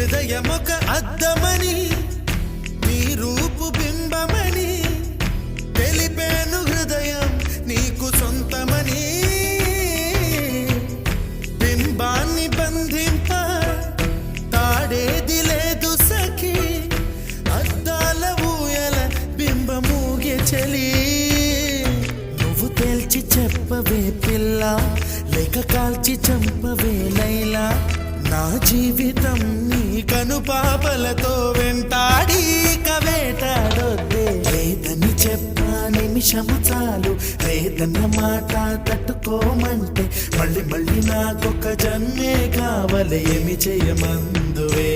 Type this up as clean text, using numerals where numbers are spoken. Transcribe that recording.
హృదయమొక అద్దమని నీ రూపు బింబమని తెలిపేను హృదయం నీకు సొంతమని బింబాన్ని బంధింప తాడేది లేదు సఖి అద్దాల ఊయల బింబమూగే చలి నువ్వు తేల్చి చెప్పవే పిల్ల లేక కాల్చి చంపవే లైలా నా జీవితం నీ కనుపాపలతో వెంటాడి కవేటాడొద్దే లేదని చెప్పా నిమిషము చాలు లేదన్న మాట తట్టుకోమంటే మళ్ళీ మళ్ళీ నాకొక జన్మే కావాలి ఏమి చేయమందువే